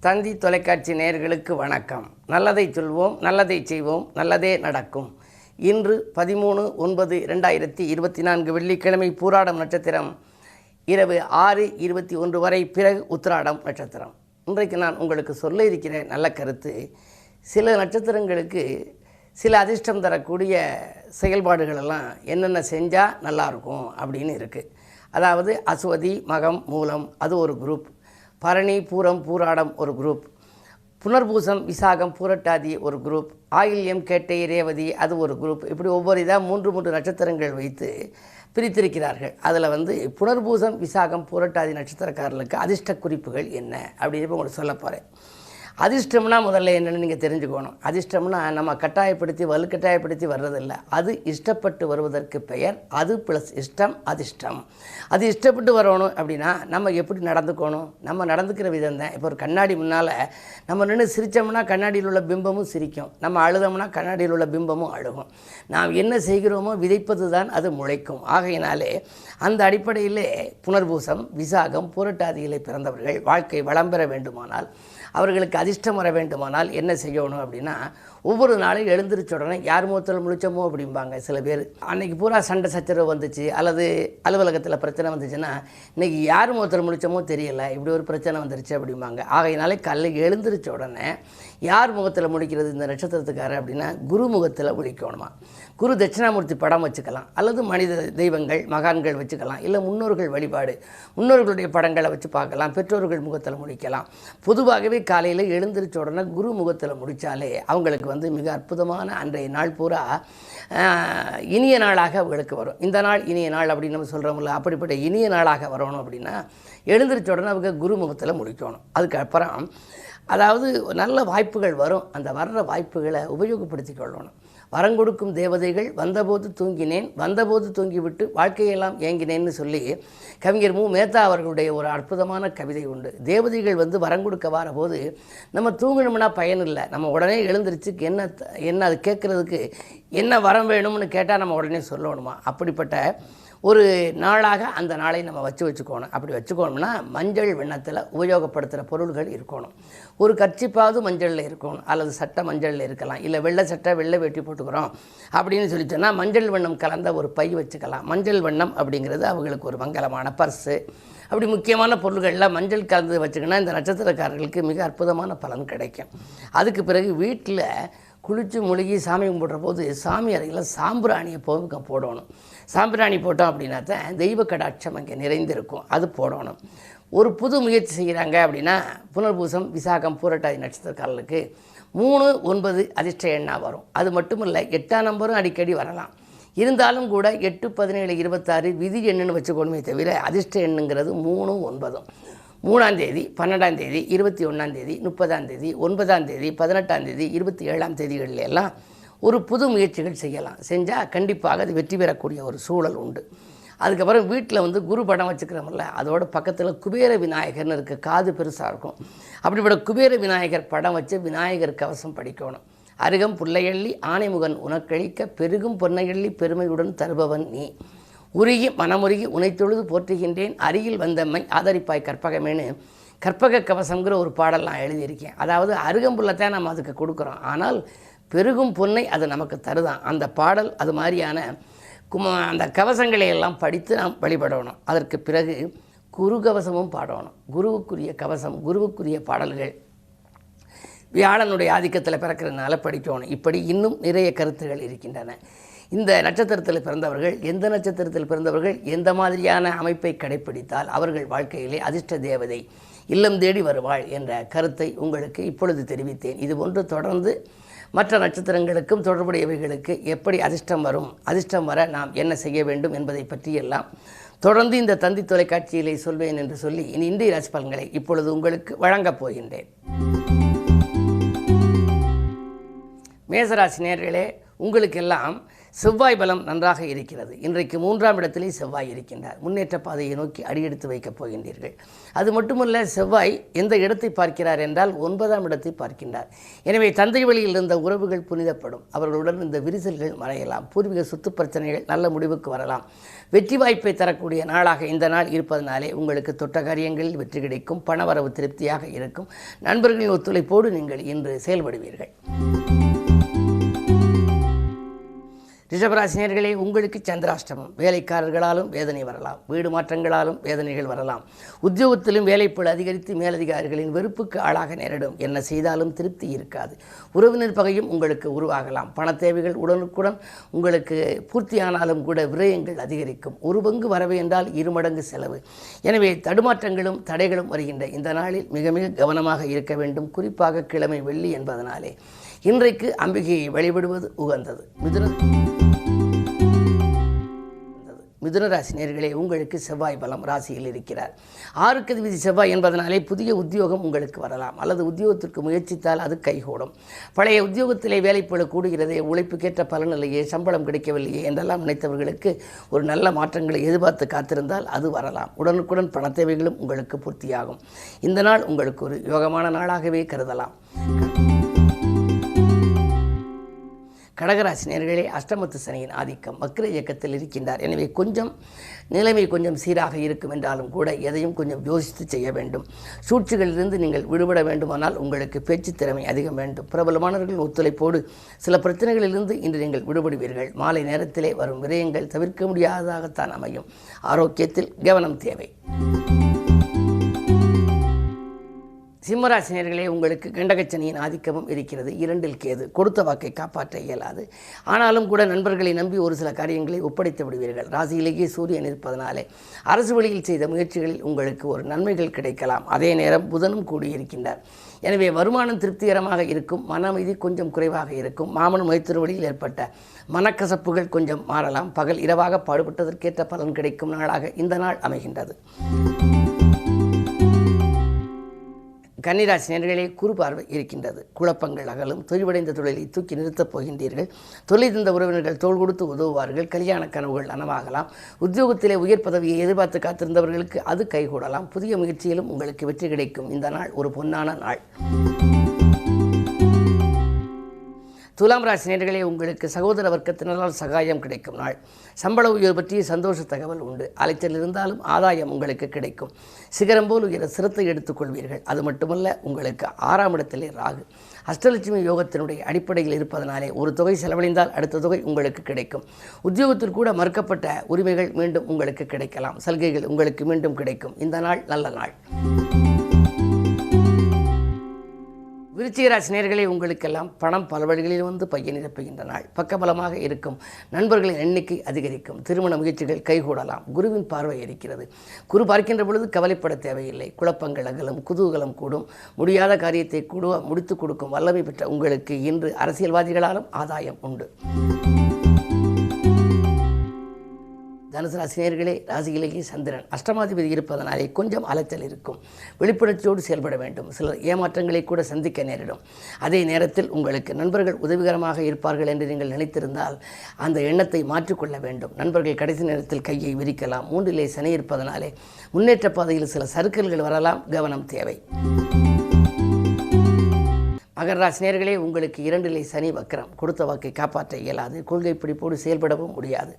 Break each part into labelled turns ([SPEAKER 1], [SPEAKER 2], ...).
[SPEAKER 1] தந்தி தொலைக்காட்சி நேயர்களுக்கு வணக்கம். நல்லதை சொல்வோம், நல்லதை செய்வோம், நல்லதே நடக்கும். இன்று 13/9/2024 வெள்ளிக்கிழமை பூராடம் நட்சத்திரம் இரவு 6:21 வரை, பிறகு உத்திராடம் நட்சத்திரம். இன்றைக்கு நான் உங்களுக்கு சொல்ல இருக்கிற நல்ல கருத்து, சில நட்சத்திரங்களுக்கு சில அதிர்ஷ்டம் தரக்கூடிய செயல்பாடுகளெல்லாம் என்னென்ன செஞ்சால் நல்லாயிருக்கும் அப்படின்னு இருக்குது. அதாவது அஸ்வதி, மகம், மூலம் அது ஒரு குரூப், பரணி, பூரம், பூராடம் ஒரு குரூப், புனர்பூசம், விசாகம், பூரட்டாதி ஒரு குரூப், ஆயில்யம், கேட்டை, ரேவதி அது ஒரு குரூப். இப்படி ஒவ்வொரு இதாக மூன்று நட்சத்திரங்கள் வைத்து பிரித்திருக்கிறார்கள். அதில் புனர்பூசம், விசாகம், பூரட்டாதி நட்சத்திரக்காரர்களுக்கு அதிர்ஷ்ட குறிப்புகள் என்ன அப்படின்னு உங்களுக்கு சொல்ல போகிறேன். அதிர்ஷ்டம்னா முதல்ல என்னென்னு நீங்கள் தெரிஞ்சுக்கணும். அதிர்ஷ்டம்னா நம்ம கட்டாயப்படுத்தி வலுக்கட்டாயப்படுத்தி வர்றதில்லை, அது இஷ்டப்பட்டு வருவதற்கு பெயர். அது ப்ளஸ் இஷ்டம் அதிர்ஷ்டம். அது இஷ்டப்பட்டு வரணும் அப்படின்னா நம்ம எப்படி நடந்துக்கணும், நம்ம நடந்துக்கிற விதம் தான். இப்போ ஒரு கண்ணாடி முன்னால் நம்ம நின்று சிரித்தோம்னா கண்ணாடியில் உள்ள பிம்பமும் சிரிக்கும், நம்ம அழுதோம்னா கண்ணாடியில் உள்ள பிம்பமும் அழுகும். நாம் என்ன செய்கிறோமோ விதைப்பது தான் அது முளைக்கும். ஆகையினாலே அந்த அடிப்படையிலே புனர்பூசம், விசாகம், பூரட்டாதியிலே பிறந்தவர்கள் வாழ்க்கை வளம் பெற வேண்டுமானால், அவர்களுக்கு அதிர்ஷ்டம் வர வேண்டுமானால் என்ன செய்யணும் அப்படின்னா, ஒவ்வொரு நாளும் எழுந்திரிச்ச உடனே யார் முகத்தில் முழிச்சோமோ அப்படிம்பாங்க சில பேர். அன்றைக்கி பூரா சண்டை சச்சரவு வந்துச்சு, அல்லது அலுவலகத்தில் பிரச்சனை வந்துச்சுன்னா இன்றைக்கி யார் முகத்தில் முழிச்சோமோ தெரியலை, இப்படி ஒரு பிரச்சனை வந்துருச்சு அப்படிம்பாங்க. ஆகையினாலே காலையில் எழுந்திரிச்ச உடனே யார் முகத்தில் முழிக்கிறது இந்த நட்சத்திரத்துக்காரர் அப்படின்னா, குரு முகத்தில் முழிக்கணுமா. குரு தட்சிணாமூர்த்தி படம் வச்சுக்கலாம், அல்லது மனித தெய்வங்கள் மகான்கள் வச்சுக்கலாம், இல்லை முன்னோர்கள் வழிபாடு, முன்னோர்களுடைய படங்களை வச்சு பார்க்கலாம், பெற்றோர்கள் முகத்தில் முடிக்கலாம். பொதுவாகவே காலையில் எழுந்திரிச்ச உடனே குரு முகத்தில் முடித்தாலே அவங்களுக்கு மிக அற்புதமான அன்றைய நாள் பூரா இனிய நாளாக அவங்களுக்கு வரும். இந்த நாள் இனிய நாள் அப்படின்னு நம்ம சொல்கிறோம்ல, அப்படிப்பட்ட இனிய நாளாக வரணும் அப்படின்னா எழுந்திரிச்ச உடனே அவங்க குரு முகத்தில் முடிக்கணும். அதுக்கப்புறம் அதாவது நல்ல வாய்ப்புகள் வரும், அந்த வர்ற வாய்ப்புகளை உபயோகப்படுத்தி கொள்ளணும். வரங்கொடுக்கும் தேவதைகள் வந்தபோது தூங்கினேன், வந்தபோது தூங்கிவிட்டு வாழ்க்கையெல்லாம் ஏங்கினேன்னு சொல்லி கவிஞர் மு. மேத்தா அவர்களுடைய ஒரு அற்புதமான கவிதை உண்டு. தேவதைகள் வரங்கொடுக்க வரபோது நம்ம தூங்கணும்னா பயனில்லை, நம்ம உடனே எழுந்திரிச்சு என்ன அது கேட்குறதுக்கு என்ன வரம் வேணும்னு கேட்டால் நம்ம உடனே சொல்லணுமா. அப்படிப்பட்ட ஒரு நாளாக அந்த நாளை நம்ம வச்சுக்கணும். அப்படி வச்சுக்கணும்னா மஞ்சள் வெண்ணத்தில் உபயோகப்படுத்துகிற பொருள்கள் இருக்கணும். ஒரு கர்ச்சிப்பாவது மஞ்சளில் இருக்கணும், அல்லது சட்டை மஞ்சளில் இருக்கலாம், இல்லை வெள்ளை சட்டை வெள்ளை வெட்டி போட்டுக்கிறோம் அப்படின்னு சொல்லிச்சோன்னா மஞ்சள் வண்ணம் கலந்த ஒரு பை வச்சுக்கலாம். மஞ்சள் வண்ணம் அப்படிங்கிறது அவங்களுக்கு ஒரு மங்களமான பர்ஸு. அப்படி முக்கியமான பொருள்களில் மஞ்சள் கலந்து வச்சுக்கினா இந்த நட்சத்திரக்காரர்களுக்கு மிக அற்புதமான பலன் கிடைக்கும். அதுக்கு பிறகு வீட்டில் குளித்து முழுகி சாமி கும்பிட்ற போது சாமி அறையில் சாம்பிராணியை போடணும். சாம்பிராணி போட்டோம் அப்படின்னா தான் தெய்வ கடாட்சம் அங்கே நிறைந்திருக்கும், அது போடணும். ஒரு புது முயற்சி செய்கிறாங்க அப்படின்னா புனர்பூசம், விசாகம், பூரட்டாதி நட்சத்திரக்காரர்களுக்கு 3, 9 அதிர்ஷ்ட எண்ணாக வரும். அது மட்டும் இல்லை, 8ஆம் நம்பரும் அடிக்கடி வரலாம். இருந்தாலும் கூட 8, 17, 26 விதி எண்ணுன்னு வச்சுக்கணுமே தவிர அதிர்ஷ்ட எண்ணுங்கிறது 3, 9. 3ஆம் தேதி, 12ஆம் தேதி, 21ஆம் தேதி, 30ஆம் தேதி, 9ஆம் தேதி, 18ஆம் தேதி, 27ஆம் தேதிகளில் எல்லாம் ஒரு புது முயற்சிகள் செய்யலாம். செஞ்சால் கண்டிப்பாக அது வெற்றி பெறக்கூடிய ஒரு சூழல் உண்டு. அதுக்கப்புறம் வீட்டில் குரு படம் வச்சுக்கிறோம்ல, அதோட பக்கத்தில் குபேர விநாயகர்னு இருக்குது, காது பெருசாக இருக்கும். அப்படிப்பட்ட குபேர விநாயகர் படம் வச்சு விநாயகர் கவசம் படிக்கணும். அருகம் புள்ளையள்ளி ஆனைமுகன் உனக்களிக்க பெருகும் பொன்னையள்ளி பெருமையுடன் தருபவன் நீ, உருகி மனமுருகி உனைத்தொழுது போற்றுகின்றேன், அருகில் வந்தம்மை ஆதரிப்பாய் கற்பகமேனு கற்பக கவசங்கிற ஒரு பாடல் நான் எழுதியிருக்கேன். அதாவது அருகம்புள்ளத்தான் நம்ம அதுக்கு கொடுக்குறோம், ஆனால் பெருகும் பொன்னை அது நமக்கு தருதான். அந்த பாடல் அது மாதிரியான அந்த கவசங்களை எல்லாம் படித்து நாம் வழிபடணும். அதற்கு பிறகு குரு கவசமும் பாடணும். குருவுக்குரிய கவசம், குருவுக்குரிய பாடல்கள் வியாழனுடைய ஆதிக்கத்தில் பிறக்கிறதுனால படிக்கணும். இப்படி இன்னும் நிறைய கருத்துகள் இருக்கின்றன. இந்த நட்சத்திரத்தில் பிறந்தவர்கள், எந்த நட்சத்திரத்தில் பிறந்தவர்கள் எந்த மாதிரியான அமைப்பை கடைப்பிடித்தால் அவர்கள் வாழ்க்கையிலே அதிர்ஷ்ட தேவதை இல்லம் தேடி வருவாள் என்ற கருத்தை உங்களுக்கு இப்பொழுது தெரிவித்தேன். இது போன்று தொடர்ந்து மற்ற நட்சத்திரங்களுக்கும் தொடர்புடையவைகளுக்கு எப்படி அதிர்ஷ்டம் வரும், அதிர்ஷ்டம் வர நாம் என்ன செய்ய வேண்டும் என்பதை பற்றியெல்லாம் தொடர்ந்து இந்த தந்தி தொலைக்காட்சியிலே சொல்வேன் என்று சொல்லி இன்றைய ராசி பலன்களை இப்பொழுது உங்களுக்கு வழங்கப் போகின்றேன். மேசராசி நேயர்களே, உங்களுக்கெல்லாம் செவ்வாய் பலம் நன்றாக இருக்கிறது. இன்றைக்கு 3ஆம் இடத்திலே செவ்வாய் இருக்கின்றார். முன்னேற்ற பாதையை நோக்கி அடியெடுத்து வைக்கப் போகின்றீர்கள். அது மட்டுமல்ல, செவ்வாய் எந்த இடத்தை பார்க்கிறார் என்றால் 9ஆம் இடத்தை பார்க்கின்றார். எனவே தந்தை வழியில் இருந்த உறவுகள் புனிதப்படும். அவர்களுடன் இந்த விரிசல்கள் மறையலாம். பூர்வீக சொத்து பிரச்சனைகள் நல்ல முடிவுக்கு வரலாம். வெற்றி வாய்ப்பை தரக்கூடிய நாளாக இந்த நாள் இருப்பதனாலே உங்களுக்கு தொட்ட காரியங்களில் வெற்றி கிடைக்கும். பணவரவு திருப்தியாக இருக்கும். நண்பர்களின் ஒத்துழைப்போடு நீங்கள் இன்று செயல்படுவீர்கள். ரிஷபராசினியர்களே, உங்களுக்கு சந்திராஷ்டமம். வேலைக்காரர்களாலும் வேதனை வரலாம். வீடு மாற்றங்களாலும் வேதனைகள் வரலாம். உத்தியோகத்திலும் வேலைப்பளு அதிகரித்து மேலதிகாரிகளின் வெறுப்புக்கு ஆளாக நேரிடும். என்ன செய்தாலும் திருப்தி இருக்காது. உறவினர் பகையும் உங்களுக்கு உருவாகலாம். பண தேவைகள் உடனுக்குடன் உங்களுக்கு பூர்த்தியானாலும் கூட விரயங்கள் அதிகரிக்கும். ஒரு பங்கு வரவு என்றால் 2 மடங்கு செலவு. எனவே தடுமாற்றங்களும் தடைகளும் வருகின்ற இந்த நாளில் மிக மிக கவனமாக இருக்க வேண்டும். குறிப்பாக கிழமை வெள்ளி என்பதனாலே இன்றைக்கு அம்பிகையை வழிபடுவது உகந்தது. மிதுன ராசினியர்களே, உங்களுக்கு செவ்வாய் பலம் ராசியில் இருக்கிறார். 6க்கு அதிபதி செவ்வாய் என்பதனாலே புதிய உத்தியோகம் உங்களுக்கு வரலாம். அல்லது உத்தியோகத்திற்கு முயற்சித்தால் அது கைகூடும். பழைய உத்தியோகத்திலே வேலைப்பளு கூடுகிறதே, உழைப்புக்கேற்ற பலன் இல்லையே, சம்பளம் கிடைக்கவில்லையே என்றெல்லாம் நினைத்தவர்களுக்கு ஒரு நல்ல மாற்றங்களை எதிர்பார்த்து காத்திருந்தால் அது வரலாம். உடனுக்குடன் பண தேவைகளும் உங்களுக்கு பூர்த்தியாகும். இந்த நாள் உங்களுக்கு ஒரு யோகமான நாளாகவே கருதலாம். கடகராசினியர்களே, அஷ்டமத்து சனியின் ஆதிக்கம் வக்ர இயக்கத்தில் இருக்கின்றார். எனவே நிலைமை கொஞ்சம் சீராக இருக்கும் என்றாலும் கூட எதையும் கொஞ்சம் யோசித்து செய்ய வேண்டும். சூழ்ச்சிகளிலிருந்து நீங்கள் விடுபட வேண்டுமானால் உங்களுக்கு பேச்சு திறமை அதிகம் வேண்டும். பிரபலமானவர்களின் ஒத்துழைப்போடு சில பிரச்சனைகளிலிருந்து இன்று நீங்கள் விடுபடுவீர்கள். மாலை நேரத்திலே வரும் விரயங்கள் தவிர்க்க முடியாததாகத்தான் அமையும். ஆரோக்கியத்தில் கவனம் தேவை. சிம்மராசினியர்களே, உங்களுக்கு கண்டகச்சனியின் ஆதிக்கமும் இருக்கிறது. 2இல் கேது. கொடுத்த வாக்கை காப்பாற்ற இயலாது. ஆனாலும் கூட நண்பர்களை நம்பி ஒரு சில காரியங்களை ஒப்படைத்து விடுவீர்கள். ராசியிலேயே சூரியன் இருப்பதனாலே அரசு வழியில் செய்த முயற்சிகளில் உங்களுக்கு ஒரு நன்மைகள் கிடைக்கலாம். அதே நேரம் புதனும் கூடியிருக்கின்றார். எனவே வருமானம் திருப்திகரமாக இருக்கும். மன அமைதி கொஞ்சம் குறைவாக இருக்கும். மாமன் மைத்திரு வழியில் ஏற்பட்ட மனக்கசப்புகள் கொஞ்சம் மாறலாம். பகல் இரவாக பாடுபட்டதற்கேற்ற பலன் கிடைக்கும் நாளாக இந்த நாள் அமைகின்றது. கன்னிராசினியர்களே, குரு பார்வை இருக்கின்றது. குழப்பங்கள் அகலும். தொய்வடைந்த தொழிலை தூக்கி நிறுத்தப் போகின்றீர்கள். தொழில் தந்த உறவினர்கள் தோள் கொடுத்து உதவுவார்கள். கல்யாண கனவுகள் நனவாகலாம். உத்தியோகத்திலே உயர் பதவியை எதிர்பார்த்து காத்திருந்தவர்களுக்கு அது கைகூடலாம். புதிய முயற்சியிலும் உங்களுக்கு வெற்றி கிடைக்கும். இந்த நாள் ஒரு பொன்னான நாள். துலாம் ராசினியர்களே, உங்களுக்கு சகோதர வர்க்கத்தினரால் சகாயம் கிடைக்கும் நாள். சம்பள உயர்வு பற்றிய சந்தோஷ தகவல் உண்டு. அலைச்சல் இருந்தாலும் ஆதாயம் உங்களுக்கு கிடைக்கும். சிகரம் போல் உயர சிரத்தை எடுத்துக்கொள்வீர்கள். அது மட்டுமல்ல, உங்களுக்கு 6ஆம் இடத்திலே ராகு அஷ்டலட்சுமி யோகத்தினுடைய அடிப்படையில் இருப்பதனாலே ஒரு தொகை செலவழிந்தால் அடுத்த தொகை உங்களுக்கு கிடைக்கும். உத்தியோகத்தில் கூட மறுக்கப்பட்ட உரிமைகள் மீண்டும் உங்களுக்கு கிடைக்கலாம். சலுகைகள் உங்களுக்கு மீண்டும் கிடைக்கும். இந்த நாள் நல்ல நாள். விருச்சிக ராசினியர்களே, உங்களுக்கெல்லாம் பணம் பல வழிகளில் வந்து பைய நிரப்புகின்ற நாள். பக்கபலமாக இருக்கும். நண்பர்களின் எண்ணிக்கை அதிகரிக்கும். திருமண முயற்சிகள் கைகூடலாம். குருவின் பார்வை இருக்கிறது. குரு பார்க்கின்ற பொழுது கவலைப்பட தேவையில்லை. குழப்பங்கள் அகலும். குதூகலம் கூடும். முடியாத காரியத்தை முடித்துக் கொடுக்கும் வல்லமை பெற்ற உங்களுக்கு இன்று அரசியல்வாதிகளாலும் ஆதாயம் உண்டு. தனுசு ராசினியர்களே, ராசியிலேயே சந்திரன் அஷ்டமாதிபதி இருப்பதனாலே கொஞ்சம் அலைச்சல் இருக்கும். விழிப்புணர்ச்சியோடு செயல்பட வேண்டும். சிலர் ஏமாற்றங்களை கூட சந்திக்க நேரிடும். அதே நேரத்தில் உங்களுக்கு நண்பர்கள் உதவிகரமாக இருப்பார்கள் என்று நீங்கள் நினைத்திருந்தால் அந்த எண்ணத்தை மாற்றிக்கொள்ள வேண்டும். நண்பர்கள் கடைசி நேரத்தில் கையை விரிக்கலாம். 3இலே சனி இருப்பதனாலே முன்னேற்ற பாதையில் சில சறுக்கல்கள் வரலாம். கவனம் தேவை. மகர ராசினியர்களே, உங்களுக்கு 2இலே சனி வக்கரம். கொடுத்த வாக்கை காப்பாற்ற இயலாது. கொள்கை பிடிப்போடு செயல்படவும் முடியாது.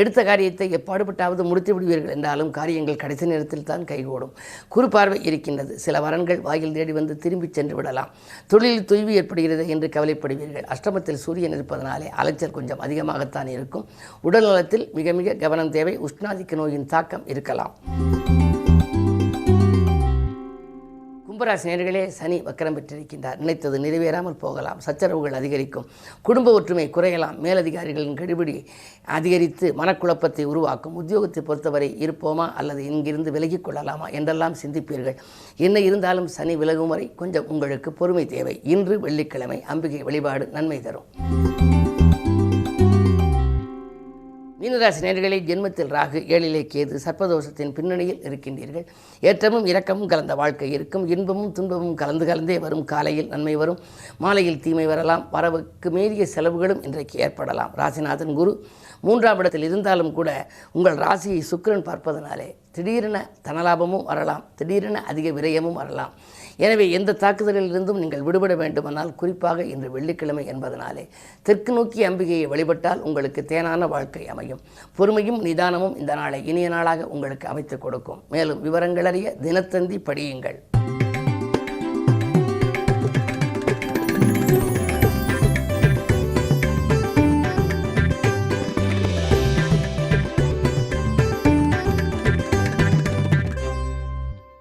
[SPEAKER 1] எடுத்த காரியத்தை எப்பாடுபட்டாவது முடித்து விடுவீர்கள் என்றாலும் காரியங்கள் கடைசி நேரத்தில் தான் கைகூடும். குறு பார்வை இருக்கின்றது. சில வரன்கள் வாயில் தேடி வந்து திரும்பி சென்று விடலாம். தொழிலில் தொய்வு ஏற்படுகிறது என்று கவலைப்படுவீர்கள். அஷ்டமத்தில் சூரியன் இருப்பதனாலே அலைச்சல் கொஞ்சம் அதிகமாகத்தான் இருக்கும். உடல் நலத்தில் மிக மிக கவனம் தேவை. உஷ்ணாதிக்க நோயின் தாக்கம் இருக்கலாம். கும்பராசினியர்களே, சனி வக்கரம் பெற்றிருக்கின்றார். நினைத்தது நிறைவேறாமல் போகலாம். சச்சரவுகள் அதிகரிக்கும். குடும்ப ஒற்றுமை குறையலாம். மேலதிகாரிகளின் கெடுபிடி அதிகரித்து மனக்குழப்பத்தை உருவாக்கும். உத்தியோகத்தை பொறுத்தவரை இருப்போமா அல்லது இங்கிருந்து விலகிக் கொள்ளலாமா என்றெல்லாம் சிந்திப்பீர்கள். என்ன இருந்தாலும் சனி விலகும் வரை கொஞ்சம் உங்களுக்கு பொறுமை தேவை. இன்று வெள்ளிக்கிழமை அம்பிகை வழிபாடு நன்மை தரும். மீனராசி நேயர்களே, ஜென்மத்தில் ராகு, ஏழிலே கேது, சர்ப்பதோஷத்தின் பின்னணியில் இருக்கின்றீர்கள். ஏற்றமும் இரக்கமும் கலந்த வாழ்க்கை இருக்கும். இன்பமும் துன்பமும் கலந்து கலந்தே வரும். காலையில் நன்மை வரும், மாலையில் தீமை வரலாம். வரவுக்கு மீறிய செலவுகளும் இன்றைக்கு ஏற்படலாம். ராசிநாதன் குரு 3ஆம் இடத்தில் இருந்தாலும் கூட உங்கள் ராசியை சுக்கிரன் பார்ப்பதனாலே திடீரென தனலாபமும் வரலாம், திடீரென அதிக விரயமும் வரலாம். எனவே எந்த தாக்குதலிலிருந்தும் நீங்கள் விடுபட வேண்டுமானால், குறிப்பாக இன்று வெள்ளிக்கிழமை என்பதனாலே தெற்கு நோக்கி அம்பிகையை வழிபட்டால் உங்களுக்கு தேனான வாழ்க்கை அமையும். பொறுமையும் நிதானமும் இந்த நாளை இனிய நாளாக உங்களுக்கு அமைத்துக் கொடுக்கும். மேலும் விவரங்களறிய தினத்தந்தி படியுங்கள்.